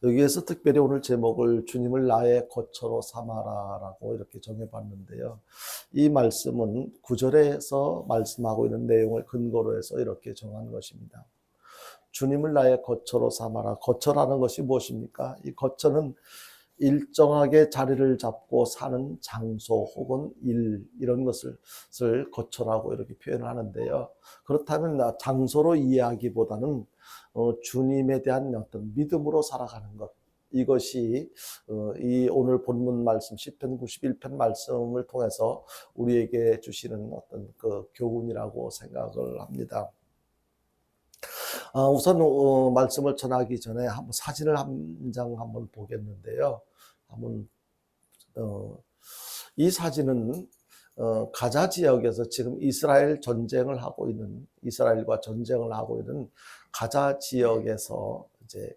여기에서 특별히 오늘 제목을 주님을 나의 거처로 삼아라라고 이렇게 정해봤는데요. 이 말씀은 9절에서 말씀하고 있는 내용을 근거로 해서 이렇게 정한 것입니다. 주님을 나의 거처로 삼아라. 거처라는 것이 무엇입니까? 이 거처는 일정하게 자리를 잡고 사는 장소 혹은 일, 이런 것을 거처라고 이렇게 표현을 하는데요. 그렇다면 장소로 이해하기보다는 주님에 대한 어떤 믿음으로 살아가는 것, 이것이 이 오늘 본문 말씀 시편 91편 말씀을 통해서 우리에게 주시는 어떤 그 교훈이라고 생각을 합니다. 우선 말씀을 전하기 전에 한번 사진을 한 장 한번 보겠는데요. 한번 이 사진은 가자 지역에서 지금 이스라엘과 전쟁을 하고 있는 가자 지역에서 이제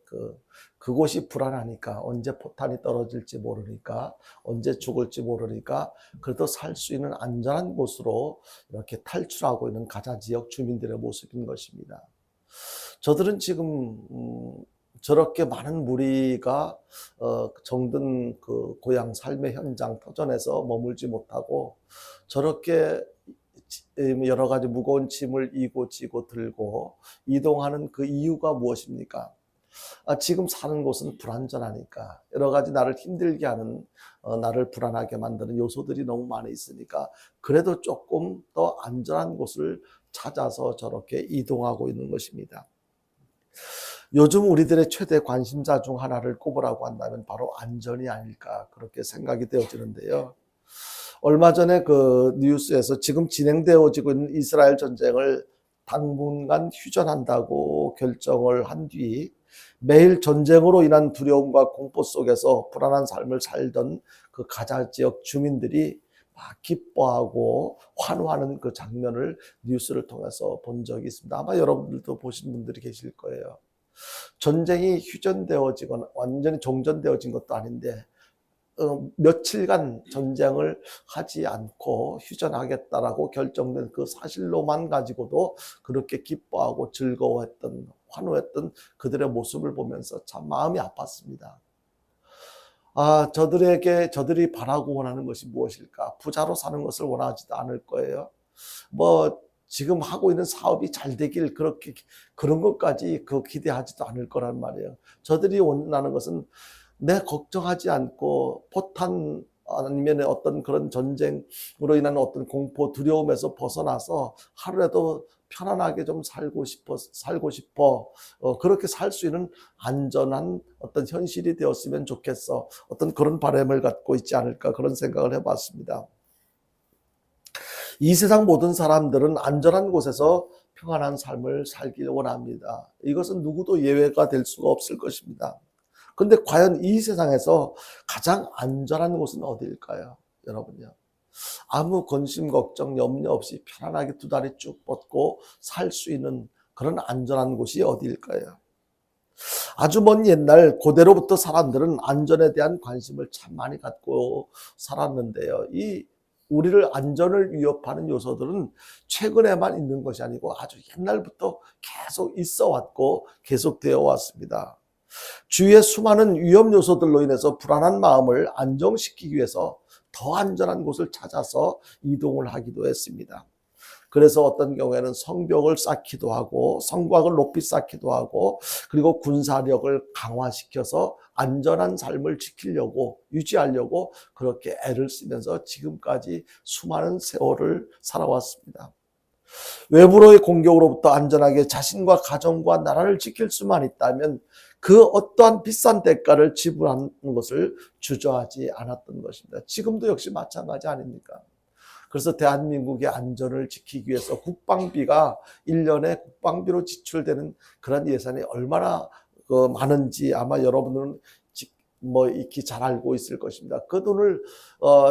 그곳이 불안하니까, 언제 포탄이 떨어질지 모르니까, 언제 죽을지 모르니까 그래도 살 수 있는 안전한 곳으로 이렇게 탈출하고 있는 가자 지역 주민들의 모습인 것입니다. 저들은 지금 저렇게 많은 무리가 정든 그 고향 삶의 현장 터전에서 머물지 못하고 저렇게 여러 가지 무거운 짐을 이고 지고 들고 이동하는 그 이유가 무엇입니까? 지금 사는 곳은 불안전하니까, 여러 가지 나를 힘들게 하는, 나를 불안하게 만드는 요소들이 너무 많이 있으니까 그래도 조금 더 안전한 곳을 찾아서 저렇게 이동하고 있는 것입니다. 요즘 우리들의 최대 관심사 중 하나를 꼽으라고 한다면 바로 안전이 아닐까, 그렇게 생각이 되어지는데요. 얼마 전에 그 뉴스에서 지금 진행되어지고 있는 이스라엘 전쟁을 당분간 휴전한다고 결정을 한 뒤 매일 전쟁으로 인한 두려움과 공포 속에서 불안한 삶을 살던 그 가자 지역 주민들이 막 기뻐하고 환호하는 그 장면을 뉴스를 통해서 본 적이 있습니다. 아마 여러분들도 보신 분들이 계실 거예요. 전쟁이 휴전되어지거나 완전히 종전되어진 것도 아닌데 며칠간 전쟁을 하지 않고 휴전하겠다라고 결정된 그 사실로만 가지고도 그렇게 기뻐하고 즐거워했던, 환호했던 그들의 모습을 보면서 참 마음이 아팠습니다. 저들이 바라고 원하는 것이 무엇일까? 부자로 사는 것을 원하지도 않을 거예요. 지금 하고 있는 사업이 잘 되길 그런 것까지 기대하지도 않을 거란 말이에요. 저들이 원하는 것은 내 걱정하지 않고 포탄 아니면 어떤 그런 전쟁으로 인한 어떤 공포, 두려움에서 벗어나서 하루라도 편안하게 좀 살고 싶어. 그렇게 살 수 있는 안전한 어떤 현실이 되었으면 좋겠어. 어떤 그런 바람을 갖고 있지 않을까, 그런 생각을 해봤습니다. 이 세상 모든 사람들은 안전한 곳에서 평안한 삶을 살길 원합니다. 이것은 누구도 예외가 될 수가 없을 것입니다. 근데 과연 이 세상에서 가장 안전한 곳은 어디일까요? 여러분요. 아무 근심, 걱정, 염려 없이 편안하게 두 다리 쭉 뻗고 살 수 있는 그런 안전한 곳이 어디일까요? 아주 먼 옛날 고대로부터 사람들은 안전에 대한 관심을 참 많이 갖고 살았는데요. 우리를 안전을 위협하는 요소들은 최근에만 있는 것이 아니고 아주 옛날부터 계속 있어 왔고 계속되어 왔습니다. 주위의 수많은 위험 요소들로 인해서 불안한 마음을 안정시키기 위해서 더 안전한 곳을 찾아서 이동을 하기도 했습니다. 그래서 어떤 경우에는 성벽을 쌓기도 하고 성곽을 높이 쌓기도 하고, 그리고 군사력을 강화시켜서 안전한 삶을 유지하려고 그렇게 애를 쓰면서 지금까지 수많은 세월을 살아왔습니다. 외부로의 공격으로부터 안전하게 자신과 가정과 나라를 지킬 수만 있다면 그 어떠한 비싼 대가를 지불하는 것을 주저하지 않았던 것입니다. 지금도 역시 마찬가지 아닙니까? 그래서 대한민국의 안전을 지키기 위해서 국방비가 1년에 국방비로 지출되는 그런 예산이 얼마나 많은지 아마 여러분들은 익히 잘 알고 있을 것입니다. 그 돈을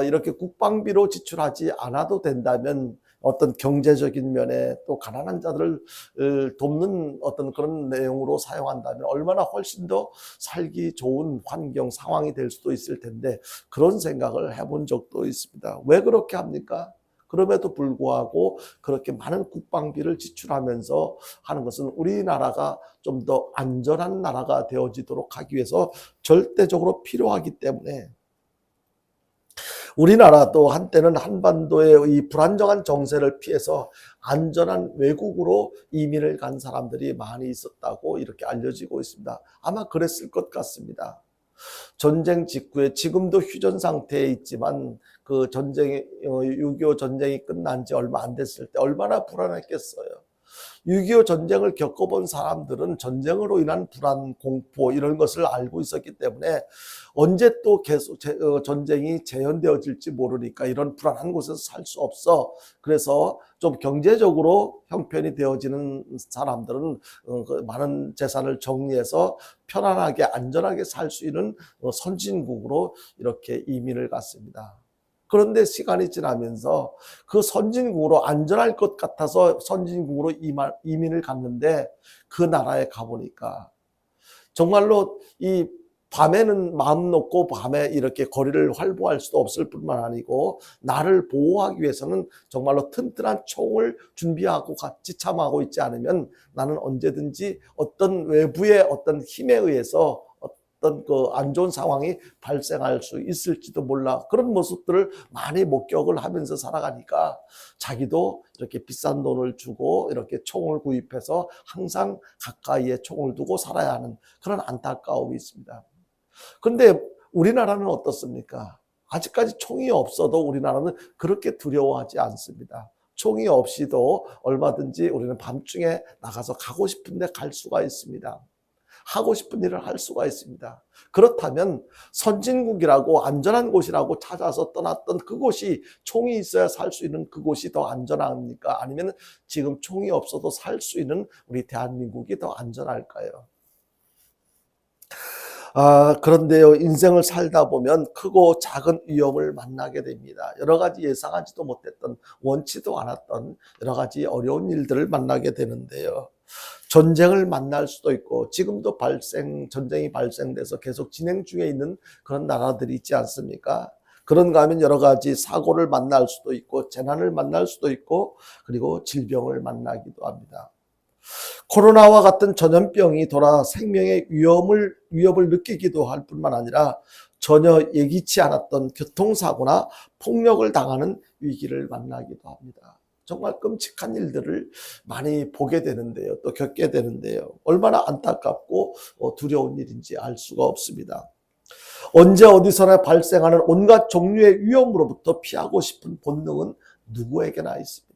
이렇게 국방비로 지출하지 않아도 된다면 어떤 경제적인 면에 또 가난한 자들을 돕는 어떤 그런 내용으로 사용한다면 얼마나 훨씬 더 살기 좋은 환경, 상황이 될 수도 있을 텐데 그런 생각을 해본 적도 있습니다. 왜 그렇게 합니까? 그럼에도 불구하고 그렇게 많은 국방비를 지출하면서 하는 것은 우리나라가 좀 더 안전한 나라가 되어지도록 하기 위해서 절대적으로 필요하기 때문에 우리나라도 한때는 한반도의 이 불안정한 정세를 피해서 안전한 외국으로 이민을 간 사람들이 많이 있었다고 이렇게 알려지고 있습니다. 아마 그랬을 것 같습니다. 전쟁 직후에 지금도 휴전 상태에 있지만 그 전쟁이 6.25 전쟁이 끝난 지 얼마 안 됐을 때 얼마나 불안했겠어요. 6.25 전쟁을 겪어본 사람들은 전쟁으로 인한 불안, 공포 이런 것을 알고 있었기 때문에 언제 또 계속 전쟁이 재현되어질지 모르니까 이런 불안한 곳에서 살 수 없어. 그래서 좀 경제적으로 형편이 되어지는 사람들은 그 많은 재산을 정리해서 편안하게 안전하게 살 수 있는 선진국으로 이렇게 이민을 갔습니다. 그런데 시간이 지나면서 그 선진국으로 안전할 것 같아서 선진국으로 이민을 갔는데 그 나라에 가보니까 정말로 이 밤에는 마음 놓고 밤에 이렇게 거리를 활보할 수도 없을 뿐만 아니고 나를 보호하기 위해서는 정말로 튼튼한 총을 준비하고 같이 참하고 있지 않으면 나는 언제든지 어떤 외부의 어떤 힘에 의해서 어떤 그 안 좋은 상황이 발생할 수 있을지도 몰라. 그런 모습들을 많이 목격을 하면서 살아가니까 자기도 이렇게 비싼 돈을 주고 이렇게 총을 구입해서 항상 가까이에 총을 두고 살아야 하는 그런 안타까움이 있습니다. 그런데 우리나라는 어떻습니까? 아직까지 총이 없어도 우리나라는 그렇게 두려워하지 않습니다. 총이 없이도 얼마든지 우리는 밤중에 나가서 가고 싶은데 갈 수가 있습니다. 하고 싶은 일을 할 수가 있습니다. 그렇다면 선진국이라고 안전한 곳이라고 찾아서 떠났던 그곳이 총이 있어야 살 수 있는 그곳이 더 안전합니까? 아니면 지금 총이 없어도 살 수 있는 우리 대한민국이 더 안전할까요? 그런데요, 인생을 살다 보면 크고 작은 위험을 만나게 됩니다. 여러 가지 예상하지도 못했던, 원치도 않았던 여러 가지 어려운 일들을 만나게 되는데요. 전쟁을 만날 수도 있고, 지금도 전쟁이 발생돼서 계속 진행 중에 있는 그런 나라들이 있지 않습니까? 그런가 하면 여러 가지 사고를 만날 수도 있고, 재난을 만날 수도 있고, 그리고 질병을 만나기도 합니다. 코로나와 같은 전염병이 돌아 생명의 위협을 느끼기도 할 뿐만 아니라 전혀 예기치 않았던 교통사고나 폭력을 당하는 위기를 만나기도 합니다. 정말 끔찍한 일들을 많이 보게 되는데요. 또 겪게 되는데요. 얼마나 안타깝고 두려운 일인지 알 수가 없습니다. 언제 어디서나 발생하는 온갖 종류의 위험으로부터 피하고 싶은 본능은 누구에게나 있습니다.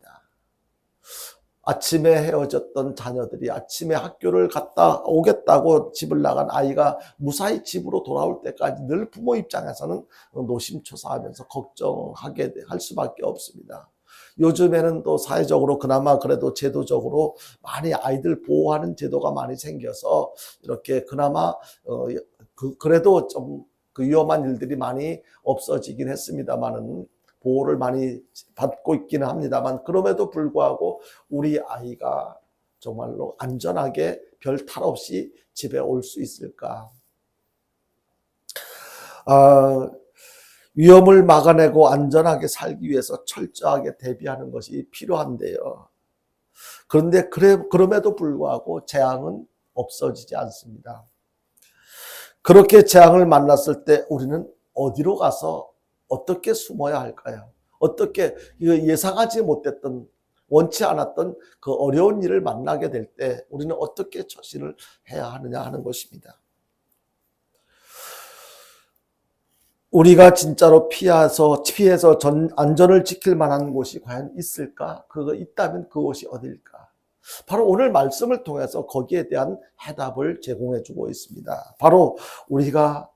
아침에 헤어졌던 자녀들이 아침에 학교를 갔다 오겠다고 집을 나간 아이가 무사히 집으로 돌아올 때까지 늘 부모 입장에서는 노심초사하면서 걱정하게 할 수밖에 없습니다. 요즘에는 또 사회적으로 그나마 그래도 제도적으로 많이 아이들 보호하는 제도가 많이 생겨서 이렇게 그나마 그래도 좀 그 위험한 일들이 많이 없어지긴 했습니다만은 보호를 많이 받고 있기는 합니다만 그럼에도 불구하고 우리 아이가 정말로 안전하게 별 탈 없이 집에 올 수 있을까? 위험을 막아내고 안전하게 살기 위해서 철저하게 대비하는 것이 필요한데요. 그런데 그럼에도 불구하고 재앙은 없어지지 않습니다. 그렇게 재앙을 만났을 때 우리는 어디로 가서 어떻게 숨어야 할까요? 어떻게 예상하지 못했던 원치 않았던 그 어려운 일을 만나게 될 때 우리는 어떻게 처신을 해야 하느냐 하는 것입니다. 우리가 진짜로 피해서 안전을 지킬 만한 곳이 과연 있을까? 그거 있다면 그곳이 어딜까? 바로 오늘 말씀을 통해서 거기에 대한 해답을 제공해 주고 있습니다. 바로 우리가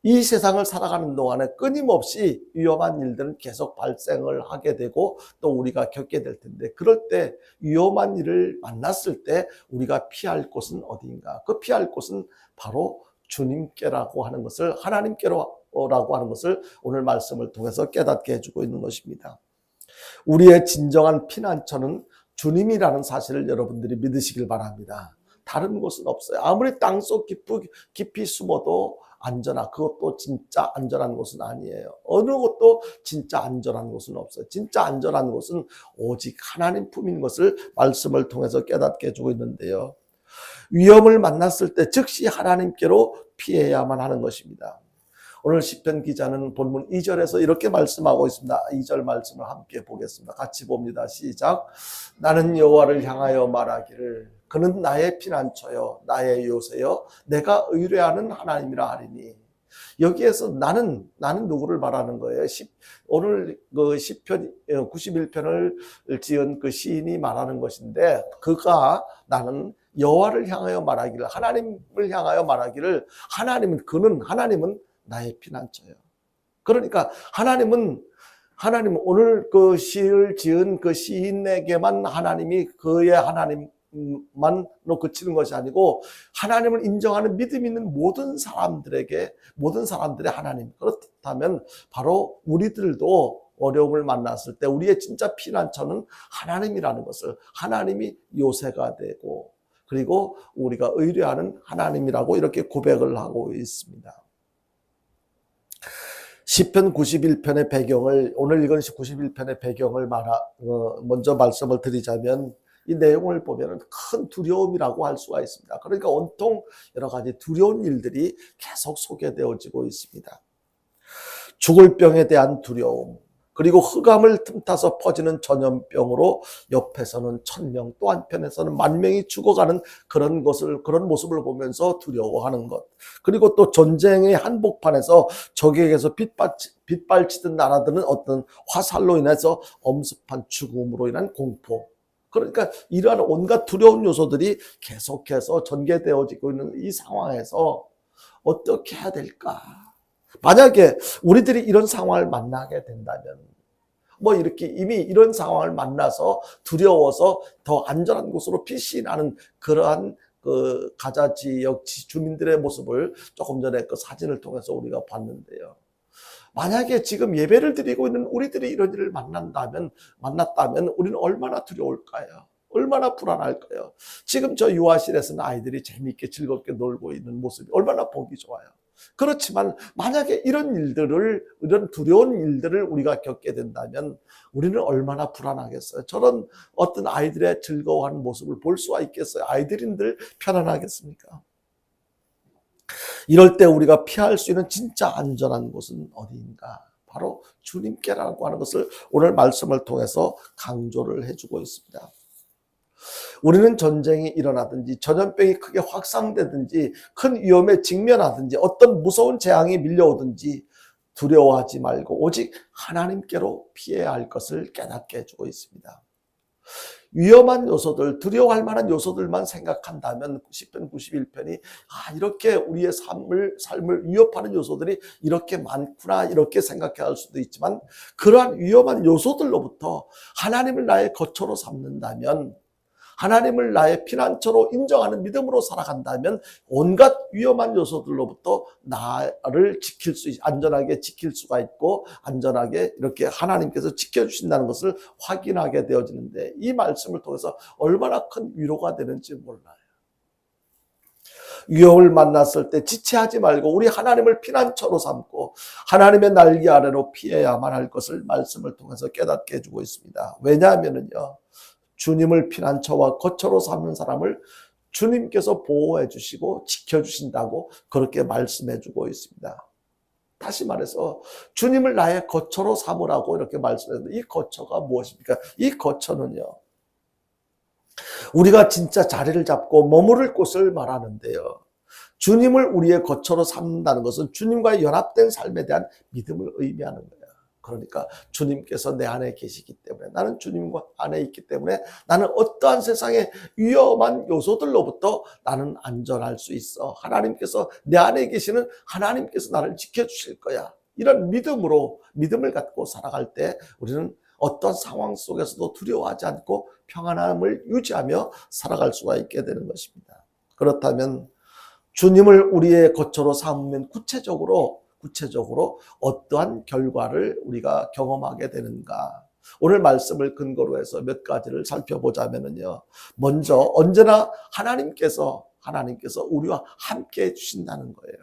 이 세상을 살아가는 동안에 끊임없이 위험한 일들은 계속 발생을 하게 되고 또 우리가 겪게 될 텐데 그럴 때 위험한 일을 만났을 때 우리가 피할 곳은 어디인가? 그 피할 곳은 바로 주님께라고 하는 것을 하나님께로라고 하는 것을 오늘 말씀을 통해서 깨닫게 해주고 있는 것입니다. 우리의 진정한 피난처는 주님이라는 사실을 여러분들이 믿으시길 바랍니다. 다른 곳은 없어요. 아무리 땅속 깊이 숨어도 안전한, 그것도 진짜 안전한 곳은 아니에요. 어느 곳도 진짜 안전한 곳은 없어요. 진짜 안전한 곳은 오직 하나님 품인 것을 말씀을 통해서 깨닫게 해주고 있는데요. 위험을 만났을 때 즉시 하나님께로 피해야만 하는 것입니다. 오늘 시편 기자는 본문 2절에서 이렇게 말씀하고 있습니다. 2절 말씀을 함께 보겠습니다. 같이 봅니다. 시작. 나는 여호와를 향하여 말하기를 그는 나의 피난처요 나의 요새요 내가 의뢰하는 하나님이라 하리니. 여기에서 나는 누구를 말하는 거예요? 오늘 그 시편 91편을 지은 그 시인이 말하는 것인데, 그가 나는 여호와를 향하여 말하기를, 하나님을 향하여 말하기를, 하나님은 나의 피난처예요. 그러니까 하나님은 오늘 그 시를 지은 그 시인에게만 하나님이 그의 하나님만로 그치는 것이 아니고, 하나님을 인정하는 믿음 있는 모든 사람들의 하나님. 그렇다면 바로 우리들도 어려움을 만났을 때 우리의 진짜 피난처는 하나님이라는 것을, 하나님이 요새가 되고, 그리고 우리가 의뢰하는 하나님이라고 이렇게 고백을 하고 있습니다. 시편 91편의 배경을, 오늘 읽은 91편의 배경을 먼저 말씀을 드리자면, 이 내용을 보면 큰 두려움이라고 할 수가 있습니다. 그러니까 온통 여러 가지 두려운 일들이 계속 소개되어지고 있습니다. 죽을 병에 대한 두려움, 그리고 흑암을 틈타서 퍼지는 전염병으로 옆에서는 1000명, 또 한편에서는 10,000명이 죽어가는 그런 모습을 보면서 두려워하는 것. 그리고 또 전쟁의 한복판에서 적에게서 빗발치던 나라들은 어떤 화살로 인해서 엄습한 죽음으로 인한 공포. 그러니까 이러한 온갖 두려운 요소들이 계속해서 전개되어지고 있는 이 상황에서 어떻게 해야 될까? 만약에 우리들이 이런 상황을 만나게 된다면, 이렇게 이미 이런 상황을 만나서 두려워서 더 안전한 곳으로 피신하는 그러한 그 가자 지역 주민들의 모습을 조금 전에 그 사진을 통해서 우리가 봤는데요. 만약에 지금 예배를 드리고 있는 우리들이 이런 일을 만났다면 우리는 얼마나 두려울까요? 얼마나 불안할까요? 지금 저 유아실에서는 아이들이 재미있게 즐겁게 놀고 있는 모습이 얼마나 보기 좋아요. 그렇지만 만약에 이런 두려운 일들을 우리가 겪게 된다면 우리는 얼마나 불안하겠어요? 저런 어떤 아이들의 즐거워하는 모습을 볼 수가 있겠어요? 아이들인들 편안하겠습니까? 이럴 때 우리가 피할 수 있는 진짜 안전한 곳은 어디인가? 바로 주님께라고 하는 것을 오늘 말씀을 통해서 강조를 해주고 있습니다. 우리는 전쟁이 일어나든지 전염병이 크게 확산되든지 큰 위험에 직면하든지 어떤 무서운 재앙이 밀려오든지 두려워하지 말고 오직 하나님께로 피해야 할 것을 깨닫게 해주고 있습니다. 위험한 요소들, 두려워할 만한 요소들만 생각한다면 시편 91편이 이렇게 우리의 삶을 위협하는 요소들이 이렇게 많구나 이렇게 생각해야 할 수도 있지만, 그러한 위험한 요소들로부터 하나님을 나의 거처로 삼는다면, 하나님을 나의 피난처로 인정하는 믿음으로 살아간다면 온갖 위험한 요소들로부터 나를 안전하게 지킬 수가 있고, 안전하게 이렇게 하나님께서 지켜주신다는 것을 확인하게 되어지는데, 이 말씀을 통해서 얼마나 큰 위로가 되는지 몰라요. 위험을 만났을 때 지체하지 말고 우리 하나님을 피난처로 삼고 하나님의 날개 아래로 피해야만 할 것을 말씀을 통해서 깨닫게 해주고 있습니다. 왜냐하면요, 주님을 피난처와 거처로 삼는 사람을 주님께서 보호해 주시고 지켜주신다고 그렇게 말씀해 주고 있습니다. 다시 말해서 주님을 나의 거처로 삼으라고 이렇게 말씀했는데, 이 거처가 무엇입니까? 이 거처는요, 우리가 진짜 자리를 잡고 머무를 곳을 말하는데요, 주님을 우리의 거처로 삼는다는 것은 주님과의 연합된 삶에 대한 믿음을 의미하는 거예요. 그러니까 주님께서 내 안에 계시기 때문에, 나는 주님과 안에 있기 때문에 나는 어떠한 세상의 위험한 요소들로부터 나는 안전할 수 있어. 하나님께서 내 안에 계시는 하나님께서 나를 지켜주실 거야. 이런 믿음을 갖고 살아갈 때 우리는 어떤 상황 속에서도 두려워하지 않고 평안함을 유지하며 살아갈 수가 있게 되는 것입니다. 그렇다면 주님을 우리의 거처로 삼으면 구체적으로 어떠한 결과를 우리가 경험하게 되는가? 오늘 말씀을 근거로 해서 몇 가지를 살펴보자면요. 먼저 언제나 하나님께서 우리와 함께 해주신다는 거예요.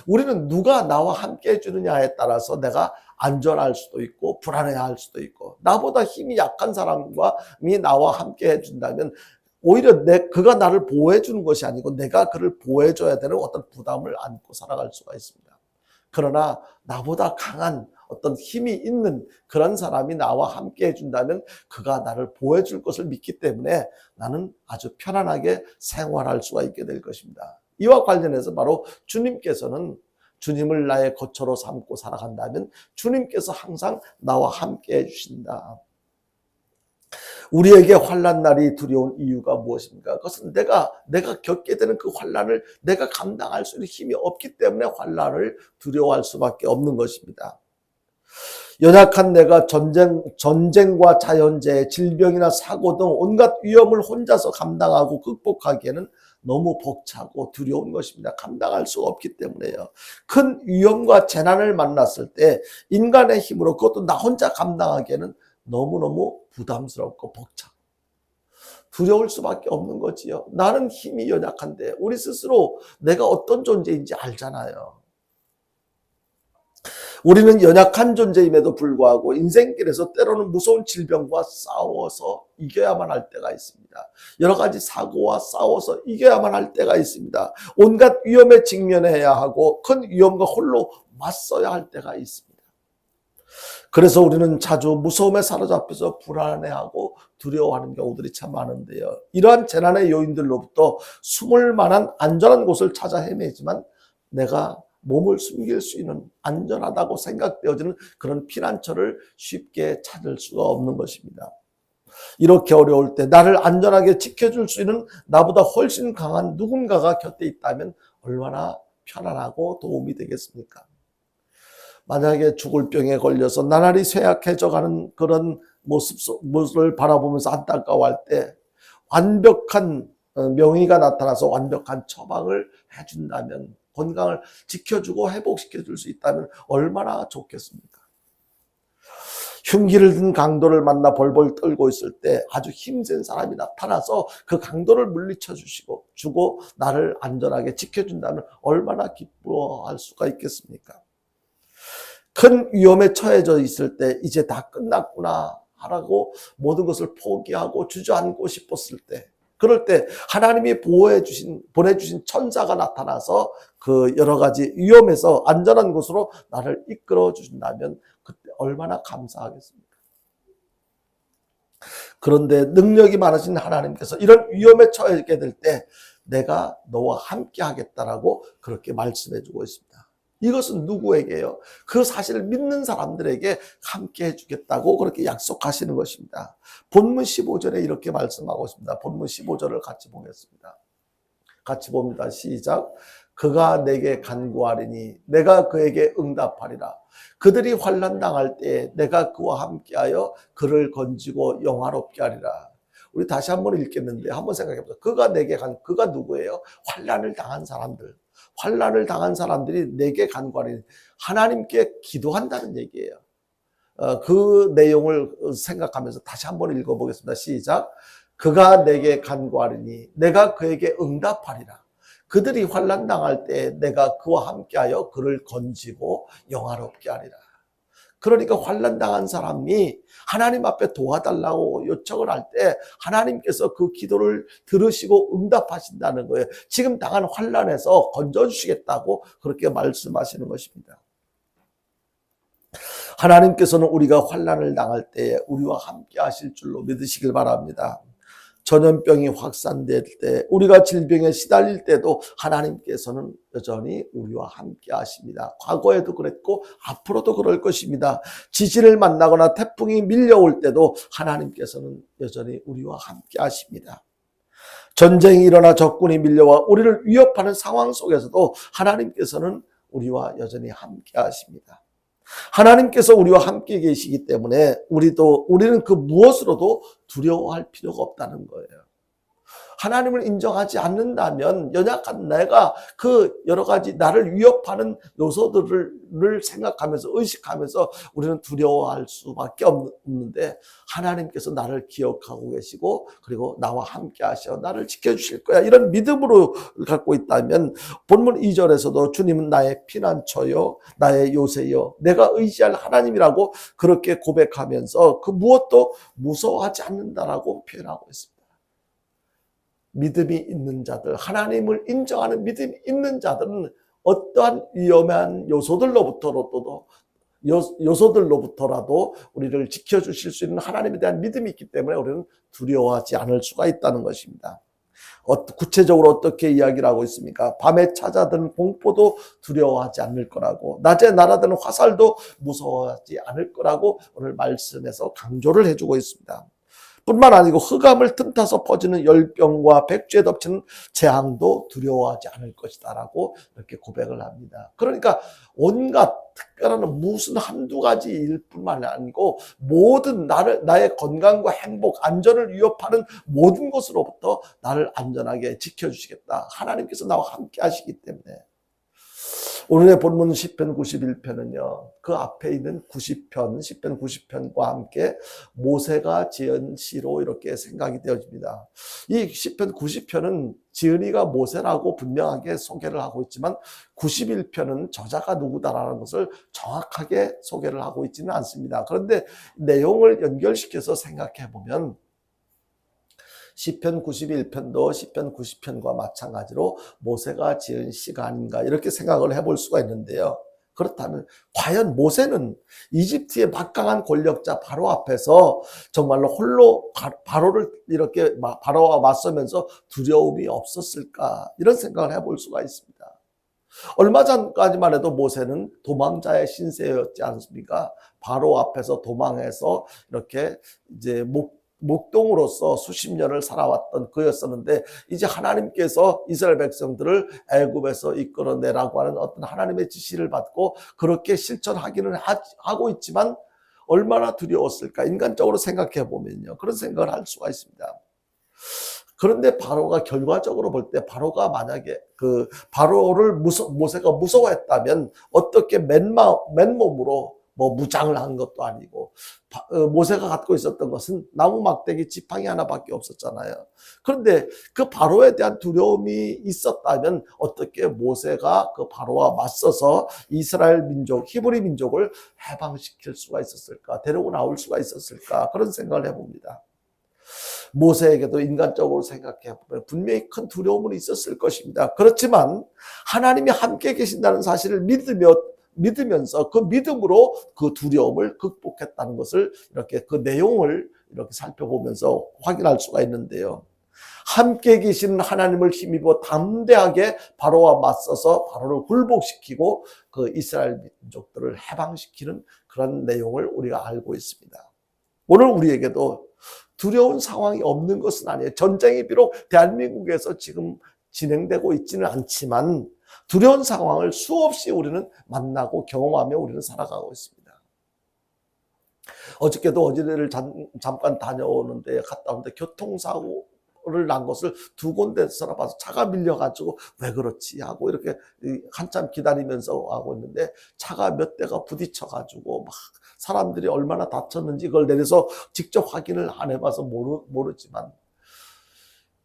우리는 누가 나와 함께 해주느냐에 따라서 내가 안전할 수도 있고 불안해할 수도 있고, 나보다 힘이 약한 사람이 나와 함께 해준다면 오히려 그가 나를 보호해 주는 것이 아니고 내가 그를 보호해 줘야 되는 어떤 부담을 안고 살아갈 수가 있습니다. 그러나 나보다 강한 어떤 힘이 있는 그런 사람이 나와 함께 해준다면 그가 나를 보호해 줄 것을 믿기 때문에 나는 아주 편안하게 생활할 수가 있게 될 것입니다. 이와 관련해서 바로 주님께서는 주님을 나의 거처로 삼고 살아간다면 주님께서 항상 나와 함께 해주신다. 우리에게 환난 날이 두려운 이유가 무엇입니까? 그것은 내가 겪게 되는 그 환난을 내가 감당할 수 있는 힘이 없기 때문에 환난을 두려워할 수밖에 없는 것입니다. 연약한 내가 전쟁과 자연재해, 질병이나 사고 등 온갖 위험을 혼자서 감당하고 극복하기에는 너무 벅차고 두려운 것입니다. 감당할 수가 없기 때문에요. 큰 위험과 재난을 만났을 때 인간의 힘으로 그것도 나 혼자 감당하기에는 너무너무 부담스럽고 벅차고 두려울 수밖에 없는 거지요. 나는 힘이 연약한데 우리 스스로 내가 어떤 존재인지 알잖아요. 우리는 연약한 존재임에도 불구하고 인생길에서 때로는 무서운 질병과 싸워서 이겨야만 할 때가 있습니다. 여러 가지 사고와 싸워서 이겨야만 할 때가 있습니다. 온갖 위험에 직면해야 하고 큰 위험과 홀로 맞서야 할 때가 있습니다. 그래서 우리는 자주 무서움에 사로잡혀서 불안해하고 두려워하는 경우들이 참 많은데요. 이러한 재난의 요인들로부터 숨을 만한 안전한 곳을 찾아 헤매지만 내가 몸을 숨길 수 있는 안전하다고 생각되어지는 그런 피난처를 쉽게 찾을 수가 없는 것입니다. 이렇게 어려울 때 나를 안전하게 지켜줄 수 있는 나보다 훨씬 강한 누군가가 곁에 있다면 얼마나 편안하고 도움이 되겠습니까? 만약에 죽을 병에 걸려서 나날이 쇠약해져가는 그런 모습을 바라보면서 안타까워할 때 완벽한 명의가 나타나서 완벽한 처방을 해준다면, 건강을 지켜주고 회복시켜줄 수 있다면 얼마나 좋겠습니까? 흉기를 든 강도를 만나 벌벌 떨고 있을 때 아주 힘센 사람이 나타나서 그 강도를 물리쳐 주고 나를 안전하게 지켜준다면 얼마나 기뻐할 수가 있겠습니까? 큰 위험에 처해져 있을 때 이제 다 끝났구나 하라고 모든 것을 포기하고 주저앉고 싶었을 때, 그럴 때 하나님이 보내주신 천사가 나타나서 그 여러 가지 위험에서 안전한 곳으로 나를 이끌어 주신다면 그때 얼마나 감사하겠습니까? 그런데 능력이 많으신 하나님께서 이런 위험에 처하게 될 때 내가 너와 함께 하겠다라고 그렇게 말씀해 주고 있습니다. 이것은 누구에게요? 그 사실을 믿는 사람들에게 함께 해주겠다고 그렇게 약속하시는 것입니다. 본문 15절에 이렇게 말씀하고 있습니다. 본문 15절을 같이 보겠습니다. 같이 봅니다. 시작. 그가 내게 간구하리니 내가 그에게 응답하리라. 그들이 환난 당할 때 내가 그와 함께하여 그를 건지고 영화롭게 하리라. 우리 다시 한번 읽겠는데 한번 생각해 보세요. 그가 누구예요? 환난을 당한 사람들. 환난을 당한 사람들이 내게 간구하리니 하나님께 기도한다는 얘기예요. 그 내용을 생각하면서 다시 한번 읽어보겠습니다. 시작. 그가 내게 간구하리니 내가 그에게 응답하리라. 그들이 환난 당할 때 내가 그와 함께하여 그를 건지고 영화롭게 하리라. 그러니까 환난 당한 사람이 하나님 앞에 도와달라고 요청을 할 때 하나님께서 그 기도를 들으시고 응답하신다는 거예요. 지금 당한 환난에서 건져주시겠다고 그렇게 말씀하시는 것입니다. 하나님께서는 우리가 환난을 당할 때 우리와 함께 하실 줄로 믿으시길 바랍니다. 전염병이 확산될 때, 우리가 질병에 시달릴 때도 하나님께서는 여전히 우리와 함께 하십니다. 과거에도 그랬고 앞으로도 그럴 것입니다. 지진을 만나거나 태풍이 밀려올 때도 하나님께서는 여전히 우리와 함께 하십니다. 전쟁이 일어나 적군이 밀려와 우리를 위협하는 상황 속에서도 하나님께서는 우리와 여전히 함께 하십니다. 하나님께서 우리와 함께 계시기 때문에 우리는 그 무엇으로도 두려워할 필요가 없다는 거예요. 하나님을 인정하지 않는다면 연약한 내가 그 여러 가지 나를 위협하는 요소들을 생각하면서 의식하면서 우리는 두려워할 수밖에 없는데, 하나님께서 나를 기억하고 계시고 그리고 나와 함께 하셔 나를 지켜주실 거야, 이런 믿음으로 갖고 있다면 본문 2절에서도 주님은 나의 피난처요 나의 요새요 내가 의지할 하나님이라고 그렇게 고백하면서 그 무엇도 무서워하지 않는다라고 표현하고 있습니다. 믿음이 있는 자들, 하나님을 인정하는 믿음이 있는 자들은 어떠한 위험한 요소들로부터라도 우리를 지켜주실 수 있는 하나님에 대한 믿음이 있기 때문에 우리는 두려워하지 않을 수가 있다는 것입니다. 구체적으로 어떻게 이야기를 하고 있습니까? 밤에 찾아드는 공포도 두려워하지 않을 거라고, 낮에 날아드는 화살도 무서워하지 않을 거라고 오늘 말씀에서 강조를 해주고 있습니다. 뿐만 아니고 흑암을 틈타서 퍼지는 열병과 백주에 덮치는 재앙도 두려워하지 않을 것이다 라고 이렇게 고백을 합니다. 그러니까 온갖 특별한 무슨 한두 가지 일뿐만 아니고 모든 나의 건강과 행복, 안전을 위협하는 모든 것으로부터 나를 안전하게 지켜주시겠다. 하나님께서 나와 함께 하시기 때문에. 오늘의 본문 시편 91편은요. 그 앞에 있는 90편, 시편 90편과 함께 모세가 지은 시로 이렇게 생각이 되어집니다. 이 시편 90편은 지은이가 모세라고 분명하게 소개를 하고 있지만 91편은 저자가 누구다라는 것을 정확하게 소개를 하고 있지는 않습니다. 그런데 내용을 연결시켜서 생각해 보면 시편 91편도 시편 90편과 마찬가지로 모세가 지은 시가 아닌가 이렇게 생각을 해볼 수가 있는데요. 그렇다면 과연 모세는 이집트의 막강한 권력자 바로 앞에서 정말로 홀로 바로와 맞서면서 두려움이 없었을까, 이런 생각을 해볼 수가 있습니다. 얼마 전까지만 해도 모세는 도망자의 신세였지 않습니까? 바로 앞에서 도망해서 이렇게 이제 목동으로서 수십 년을 살아왔던 그였었는데, 이제 하나님께서 이스라엘 백성들을 애굽에서 이끌어내라고 하는 어떤 하나님의 지시를 받고 그렇게 실천하기는 하고 있지만 얼마나 두려웠을까, 인간적으로 생각해 보면요, 그런 생각을 할 수가 있습니다. 그런데 바로가 결과적으로 볼 때 바로가 만약에 바로를 모세가 무서워했다면 어떻게 맨몸으로 무장을 한 것도 아니고, 모세가 갖고 있었던 것은 나무 막대기 지팡이 하나밖에 없었잖아요. 그런데 그 바로에 대한 두려움이 있었다면 어떻게 모세가 그 바로와 맞서서 이스라엘 민족, 히브리 민족을 해방시킬 수가 있었을까, 데리고 나올 수가 있었을까, 그런 생각을 해봅니다. 모세에게도 인간적으로 생각해 보면 분명히 큰 두려움은 있었을 것입니다. 그렇지만 하나님이 함께 계신다는 사실을 믿으면서 그 믿음으로 그 두려움을 극복했다는 것을 이렇게 그 내용을 이렇게 살펴보면서 확인할 수가 있는데요. 함께 계시는 하나님을 힘입어 담대하게 바로와 맞서서 바로를 굴복시키고 그 이스라엘 민족들을 해방시키는 그런 내용을 우리가 알고 있습니다. 오늘 우리에게도 두려운 상황이 없는 것은 아니에요. 전쟁이 비록 대한민국에서 지금 진행되고 있지는 않지만 두려운 상황을 수없이 우리는 만나고 경험하며 우리는 살아가고 있습니다. 어저께도 어디를 잠깐 다녀오는데 갔다 오는데 교통사고를 난 것을 두 군데서 봐서 차가 밀려가지고 왜 그렇지 하고 이렇게 한참 기다리면서 하고 있는데 차가 몇 대가 부딪혀가지고 막 사람들이 얼마나 다쳤는지 그걸 내려서 직접 확인을 안 해봐서 모르지만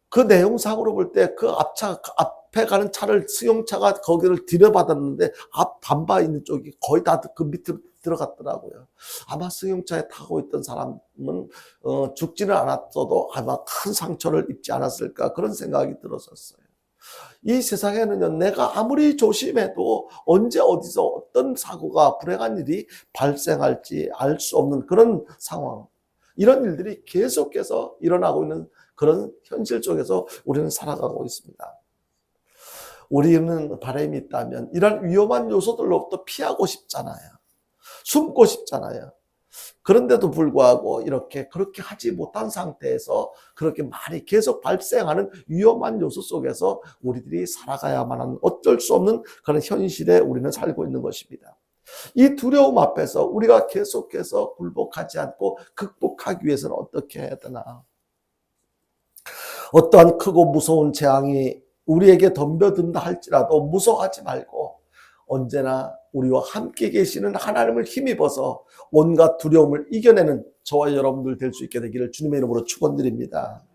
그 내용상으로 볼 때 그 앞에 가는 차를 수용차가 거기를 들여받았는데 앞 반바 있는 쪽이 거의 다 그 밑으로 들어갔더라고요. 아마 수용차에 타고 있던 사람은 죽지는 않았어도 아마 큰 상처를 입지 않았을까, 그런 생각이 들었었어요. 이 세상에는요, 내가 아무리 조심해도 언제 어디서 어떤 사고가, 불행한 일이 발생할지 알 수 없는 그런 상황, 이런 일들이 계속해서 일어나고 있는 그런 현실 속에서 우리는 살아가고 있습니다. 우리는 바람이 있다면 이런 위험한 요소들로부터 피하고 싶잖아요. 숨고 싶잖아요. 그런데도 불구하고 그렇게 하지 못한 상태에서 그렇게 많이 계속 발생하는 위험한 요소 속에서 우리들이 살아가야만 하는 어쩔 수 없는 그런 현실에 우리는 살고 있는 것입니다. 이 두려움 앞에서 우리가 계속해서 굴복하지 않고 극복하기 위해서는 어떻게 해야 되나? 어떠한 크고 무서운 재앙이 우리에게 덤벼든다 할지라도 무서워하지 말고 언제나 우리와 함께 계시는 하나님을 힘입어서 온갖 두려움을 이겨내는 저와 여러분들 될 수 있게 되기를 주님의 이름으로 축원드립니다.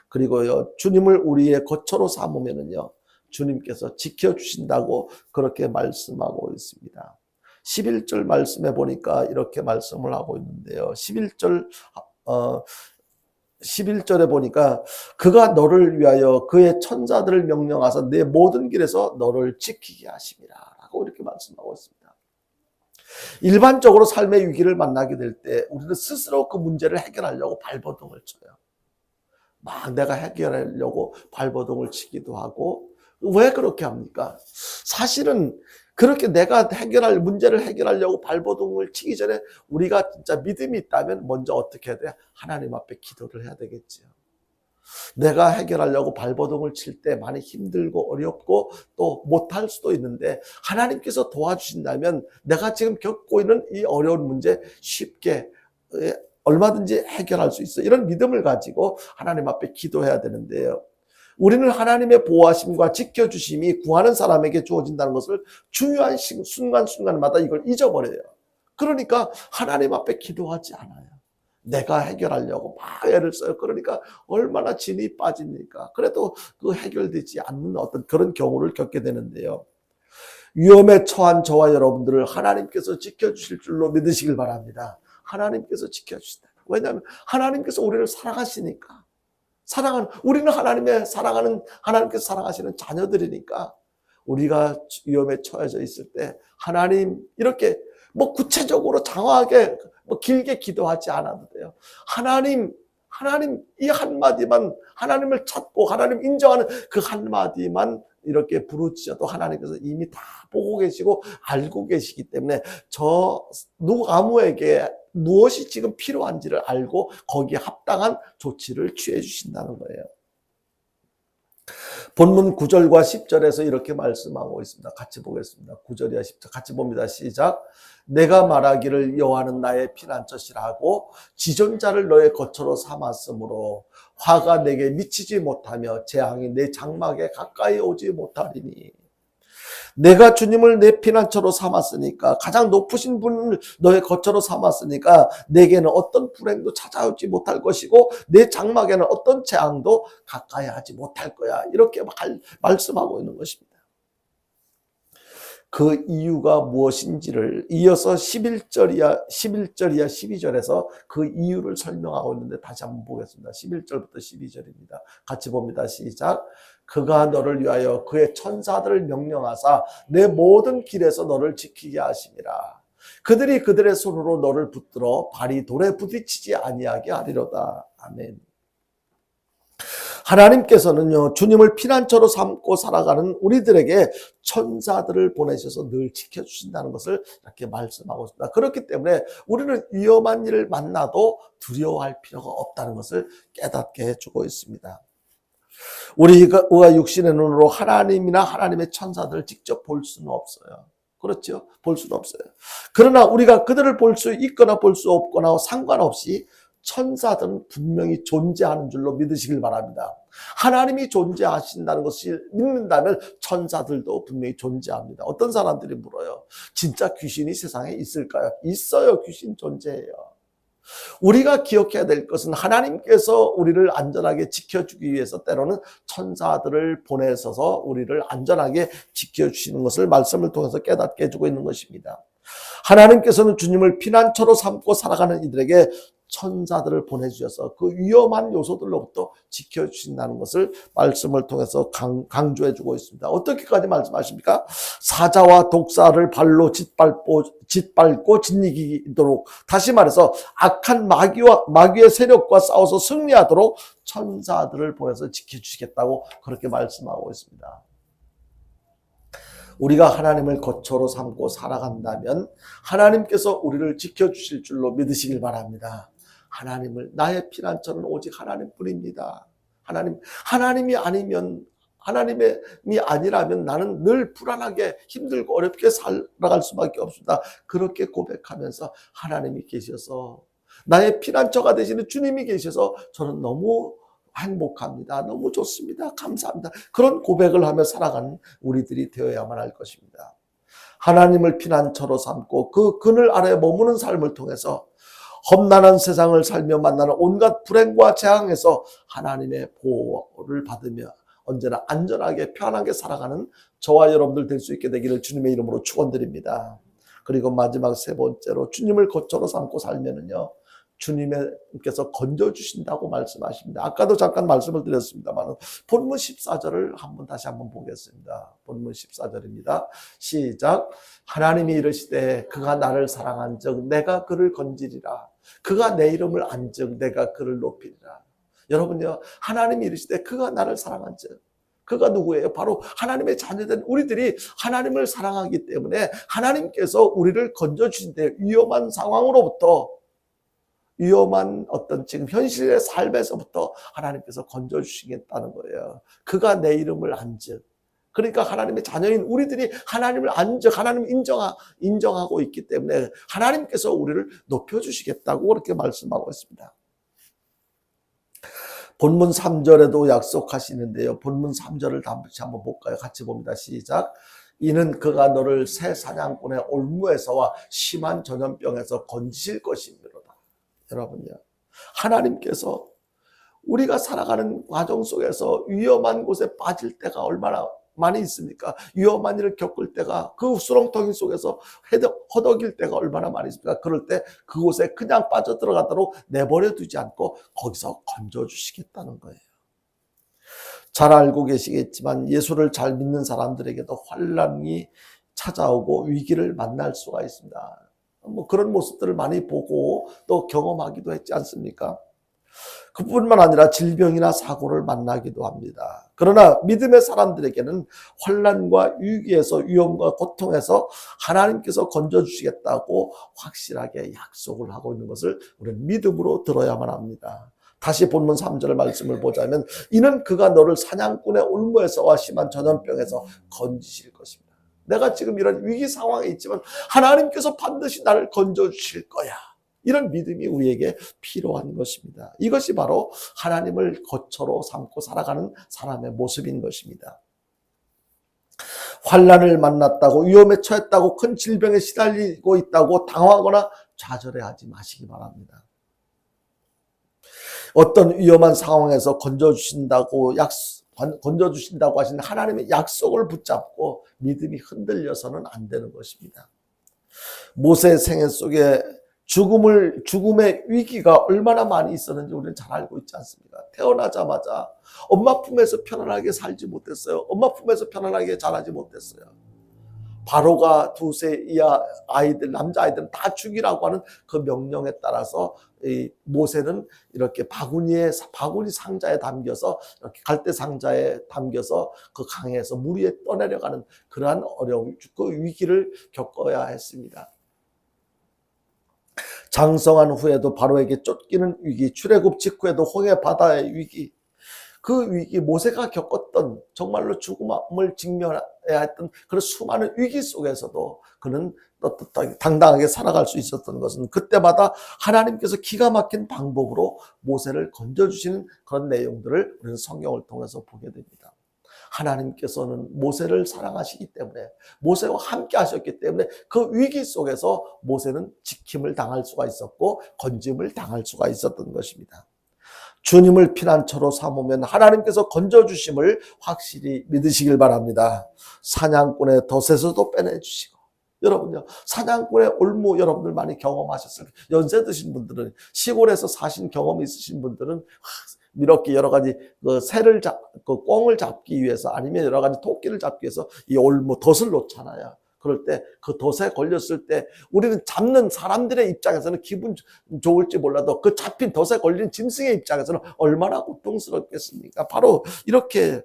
그리고요, 주님을 우리의 거처로 삼으면은요, 주님께서 지켜주신다고 그렇게 말씀하고 있습니다. 11절 말씀해 보니까 이렇게 말씀을 하고 있는데요. 11절에 보니까 그가 너를 위하여 그의 천사들을 명령하사 내 모든 길에서 너를 지키게 하심이라 라고 이렇게 말씀하고 있습니다. 일반적으로 삶의 위기를 만나게 될 때 우리는 스스로 그 문제를 해결하려고 발버둥을 쳐요. 막 내가 해결하려고 발버둥을 치기도 하고. 왜 그렇게 합니까? 사실은 그렇게 내가 문제를 해결하려고 발버둥을 치기 전에 우리가 진짜 믿음이 있다면 먼저 어떻게 해야 돼? 하나님 앞에 기도를 해야 되겠지요. 내가 해결하려고 발버둥을 칠 때 많이 힘들고 어렵고 또 못할 수도 있는데 하나님께서 도와주신다면 내가 지금 겪고 있는 이 어려운 문제 쉽게 얼마든지 해결할 수 있어. 이런 믿음을 가지고 하나님 앞에 기도해야 되는데요. 우리는 하나님의 보호하심과 지켜주심이 구하는 사람에게 주어진다는 것을 중요한 순간순간마다 이걸 잊어버려요. 그러니까 하나님 앞에 기도하지 않아요. 내가 해결하려고 막 애를 써요. 그러니까 얼마나 진이 빠집니까? 그래도 그 해결되지 않는 어떤 그런 경우를 겪게 되는데요. 위험에 처한 저와 여러분들을 하나님께서 지켜주실 줄로 믿으시길 바랍니다. 하나님께서 지켜주신다. 왜냐하면 하나님께서 우리를 사랑하시니까. 우리는 하나님께서 사랑하시는 자녀들이니까 하나님과 위험에 처해져 있을 때 하나님 이렇게 구체적으로 장황하게 길게 기도하지 않아도 돼요. 하나님 이 한마디만 하나님을 찾고 하나님 인정하는 그 한마디만 이렇게 부르짖어도 하나님께서 이미 다 보고 계시고 알고 계시기 때문에 아무에게 무엇이 지금 필요한지를 알고 거기에 합당한 조치를 취해 주신다는 거예요. 본문 9절과 10절에서 이렇게 말씀하고 있습니다. 같이 보겠습니다. 9절이야 10절 같이 봅니다. 시작. 내가 말하기를 여호와는 나의 피난처시라 하고 지존자를 너의 거처로 삼았으므로 화가 내게 미치지 못하며 재앙이 내 장막에 가까이 오지 못하리니. 내가 주님을 내 피난처로 삼았으니까, 가장 높으신 분을 너의 거처로 삼았으니까 내게는 어떤 불행도 찾아오지 못할 것이고 내 장막에는 어떤 재앙도 가까이 하지 못할 거야. 이렇게 말씀하고 있는 것입니다. 그 이유가 무엇인지를 이어서 11절이야 12절에서 그 이유를 설명하고 있는데 다시 한번 보겠습니다. 11절부터 12절입니다. 같이 봅니다. 시작. 그가 너를 위하여 그의 천사들을 명령하사 내 모든 길에서 너를 지키게 하심이라. 그들이 그들의 손으로 너를 붙들어 발이 돌에 부딪히지 아니하게 하리로다. 아멘. 하나님께서는요, 주님을 피난처로 삼고 살아가는 우리들에게 천사들을 보내셔서 늘 지켜주신다는 것을 이렇게 말씀하고 있습니다. 그렇기 때문에 우리는 위험한 일을 만나도 두려워할 필요가 없다는 것을 깨닫게 해주고 있습니다. 우리가 육신의 눈으로 하나님이나 하나님의 천사들을 직접 볼 수는 없어요. 그렇죠? 볼 수는 없어요. 그러나 우리가 그들을 볼 수 있거나 볼 수 없거나 상관없이 천사들은 분명히 존재하는 줄로 믿으시길 바랍니다. 하나님이 존재하신다는 것을 믿는다면 천사들도 분명히 존재합니다. 어떤 사람들이 물어요. 진짜 귀신이 세상에 있을까요? 있어요. 귀신 존재해요. 우리가 기억해야 될 것은 하나님께서 우리를 안전하게 지켜주기 위해서 때로는 천사들을 보내셔서 우리를 안전하게 지켜주시는 것을 말씀을 통해서 깨닫게 해주고 있는 것입니다. 하나님께서는 주님을 피난처로 삼고 살아가는 이들에게 천사들을 보내주셔서 그 위험한 요소들로부터 지켜주신다는 것을 말씀을 통해서 강조해주고 있습니다. 어떻게까지 말씀하십니까? 사자와 독사를 발로 짓밟고 짓이기도록, 다시 말해서 악한 마귀의 세력과 싸워서 승리하도록 천사들을 보내서 지켜주시겠다고 그렇게 말씀하고 있습니다. 우리가 하나님을 거처로 삼고 살아간다면 하나님께서 우리를 지켜주실 줄로 믿으시길 바랍니다. 나의 피난처는 오직 하나님뿐입니다. 하나님이 아니라면 나는 늘 불안하게 힘들고 어렵게 살아갈 수밖에 없습니다. 그렇게 고백하면서 하나님이 계셔서 나의 피난처가 되시는 주님이 계셔서 저는 너무 행복합니다. 너무 좋습니다. 감사합니다. 그런 고백을 하며 살아가는 우리들이 되어야만 할 것입니다. 하나님을 피난처로 삼고 그 그늘 아래 머무는 삶을 통해서 험난한 세상을 살며 만나는 온갖 불행과 재앙에서 하나님의 보호를 받으며 언제나 안전하게 편하게 살아가는 저와 여러분들 될 수 있게 되기를 주님의 이름으로 축원드립니다. 그리고 마지막 세 번째로 주님을 거처로 삼고 살면은요, 주님께서 건져주신다고 말씀하십니다. 아까도 잠깐 말씀을 드렸습니다만 본문 14절을 다시 한번 보겠습니다. 본문 14절입니다. 시작. 하나님이 이르시되 그가 나를 사랑한즉 내가 그를 건지리라. 그가 내 이름을 안즉 내가 그를 높이리라. 여러분요, 하나님이 이르시되 그가 나를 사랑한즉, 그가 누구예요? 바로 하나님의 자녀된 우리들이 하나님을 사랑하기 때문에 하나님께서 우리를 건져주신대요. 위험한 상황으로부터, 위험한 어떤 지금 현실의 삶에서부터 하나님께서 건져주시겠다는 거예요. 그가 내 이름을 안즉, 그러니까 하나님의 자녀인 우리들이 하나님을 안즉, 하나님을 인정하고 있기 때문에 하나님께서 우리를 높여주시겠다고 그렇게 말씀하고 있습니다. 본문 3절에도 약속하시는데요. 본문 3절을 다시 한번 볼까요? 같이 봅니다. 시작. 이는 그가 너를 새 사냥꾼의 올무에서와 심한 전염병에서 건지실 것이므로다. 여러분요, 하나님께서 우리가 살아가는 과정 속에서 위험한 곳에 빠질 때가 얼마나 많이 있습니까? 위험한 일을 겪을 때가, 그 수렁텅이 속에서 허덕일 때가 얼마나 많이 있습니까? 그럴 때 그곳에 그냥 빠져들어가도록 내버려 두지 않고 거기서 건져주시겠다는 거예요. 잘 알고 계시겠지만 예수를 잘 믿는 사람들에게도 환난이 찾아오고 위기를 만날 수가 있습니다. 그런 모습들을 많이 보고 또 경험하기도 했지 않습니까? 그뿐만 아니라 질병이나 사고를 만나기도 합니다. 그러나 믿음의 사람들에게는 환난과 위기에서, 위험과 고통에서 하나님께서 건져주시겠다고 확실하게 약속을 하고 있는 것을 우리는 믿음으로 들어야만 합니다. 다시 본문 3절 말씀을 보자면 이는 그가 너를 사냥꾼의 올무에서와 심한 전염병에서 건지실 것입니다. 내가 지금 이런 위기 상황에 있지만 하나님께서 반드시 나를 건져주실 거야. 이런 믿음이 우리에게 필요한 것입니다. 이것이 바로 하나님을 거처로 삼고 살아가는 사람의 모습인 것입니다. 환난을 만났다고, 위험에 처했다고, 큰 질병에 시달리고 있다고 당황하거나 좌절해하지 마시기 바랍니다. 어떤 위험한 상황에서 건져주신다고 하신 하나님의 약속을 붙잡고 믿음이 흔들려서는 안 되는 것입니다. 모세의 생애 속에 죽음의 위기가 얼마나 많이 있었는지 우리는 잘 알고 있지 않습니까? 태어나자마자 엄마 품에서 편안하게 살지 못했어요. 엄마 품에서 편안하게 자라지 못했어요. 바로가 두세 이하 아이들, 남자아이들은 다 죽이라고 하는 그 명령에 따라서 이 모세는 이렇게 바구니 상자에 담겨서, 이렇게 갈대 상자에 담겨서 그 강에서 물 위에 떠내려가는 그러한 어려움, 그 위기를 겪어야 했습니다. 장성한 후에도 바로에게 쫓기는 위기, 출애굽 직후에도 홍해 바다의 위기, 그 위기, 모세가 겪었던 정말로 죽음을 직면해야 했던 그런 수많은 위기 속에서도 그는 당당하게 살아갈 수 있었던 것은 그때마다 하나님께서 기가 막힌 방법으로 모세를 건져주시는 그런 내용들을 우리는 성경을 통해서 보게 됩니다. 하나님께서는 모세를 사랑하시기 때문에, 모세와 함께 하셨기 때문에 그 위기 속에서 모세는 지킴을 당할 수가 있었고 건짐을 당할 수가 있었던 것입니다. 주님을 피난처로 삼으면 하나님께서 건져주심을 확실히 믿으시길 바랍니다. 사냥꾼의 덫에서도 빼내주시고, 여러분요, 사냥꾼의 올무 여러분들 많이 경험하셨을 거예요. 연세 드신 분들은, 시골에서 사신 경험이 있으신 분들은 이렇게 여러 가지 꿩을 잡기 위해서, 아니면 여러 가지 토끼를 잡기 위해서 이 올무 덫을 놓잖아요. 그럴 때 그 덫에 걸렸을 때 우리는 잡는 사람들의 입장에서는 기분 좋을지 몰라도 그 잡힌 덫에 걸린 짐승의 입장에서는 얼마나 고통스럽겠습니까? 바로 이렇게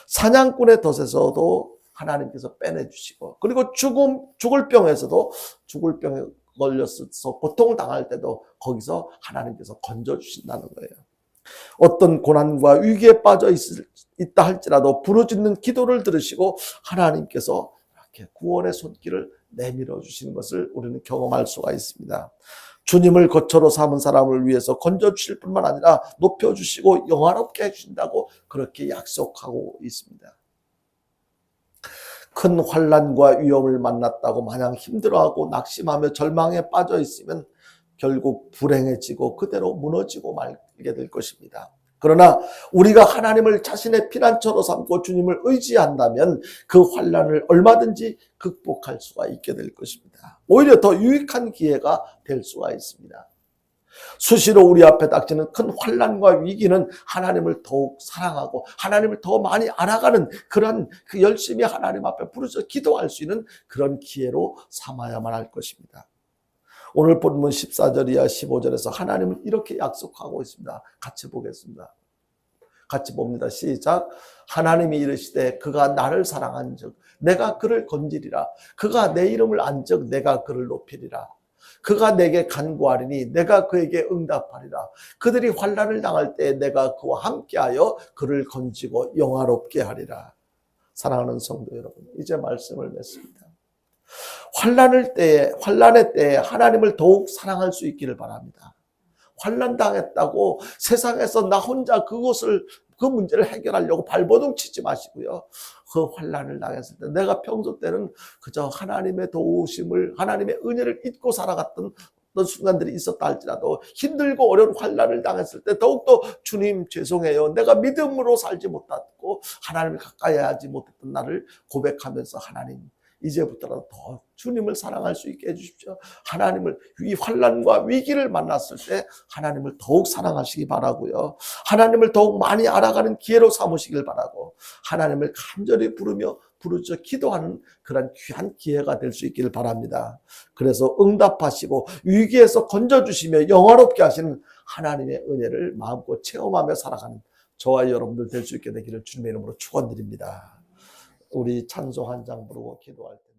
사냥꾼의 덫에서도 하나님께서 빼내주시고, 그리고 죽을 병에서도, 죽을 병에 걸려서 고통당할 때도 거기서 하나님께서 건져주신다는 거예요. 어떤 고난과 위기에 빠져 있다 할지라도 부르짖는 기도를 들으시고 하나님께서 이렇게 구원의 손길을 내밀어 주시는 것을 우리는 경험할 수가 있습니다. 주님을 거처로 삼은 사람을 위해서 건져주실 뿐만 아니라 높여주시고 영화롭게 해주신다고 그렇게 약속하고 있습니다. 큰 환난과 위험을 만났다고 마냥 힘들어하고 낙심하며 절망에 빠져 있으면 결국 불행해지고 그대로 무너지고 말게 될 것입니다. 그러나 우리가 하나님을 자신의 피난처로 삼고 주님을 의지한다면 그 환난을 얼마든지 극복할 수가 있게 될 것입니다. 오히려 더 유익한 기회가 될 수가 있습니다. 수시로 우리 앞에 닥치는 큰 환난과 위기는 하나님을 더욱 사랑하고 하나님을 더 많이 알아가는 그런 열심히 하나님 앞에 부르짖어 기도할 수 있는 그런 기회로 삼아야만 할 것입니다. 오늘 본문 14절 이하 15절에서 하나님은 이렇게 약속하고 있습니다. 같이 보겠습니다. 같이 봅니다. 시작. 하나님이 이르시되 그가 나를 사랑한즉 내가 그를 건지리라. 그가 내 이름을 안즉 내가 그를 높이리라. 그가 내게 간구하리니 내가 그에게 응답하리라. 그들이 환난을 당할 때 내가 그와 함께하여 그를 건지고 영화롭게 하리라. 사랑하는 성도 여러분, 이제 말씀을 맺습니다. 환난의 때에 하나님을 더욱 사랑할 수 있기를 바랍니다. 환난 당했다고 세상에서 나 혼자 그 문제를 해결하려고 발버둥 치지 마시고요. 그 환난을 당했을 때 내가 평소 때는 그저 하나님의 도우심을, 하나님의 은혜를 잊고 살아갔던 어떤 순간들이 있었다 할지라도 힘들고 어려운 환난을 당했을 때 더욱더 주님 죄송해요. 내가 믿음으로 살지 못했고 하나님을 가까이 하지 못했던 나를 고백하면서 하나님 이제부터라도 더 주님을 사랑할 수 있게 해주십시오. 하나님을 이 환난과 위기를 만났을 때 하나님을 더욱 사랑하시기 바라고요. 하나님을 더욱 많이 알아가는 기회로 삼으시길 바라고 하나님을 간절히 부르짖어 기도하는 그런 귀한 기회가 될 수 있기를 바랍니다. 그래서 응답하시고 위기에서 건져주시며 영화롭게 하시는 하나님의 은혜를 마음껏 체험하며 살아가는 저와 여러분들 될 수 있게 되기를 주님의 이름으로 축원드립니다. 우리 찬송 한 장 부르고 기도할 때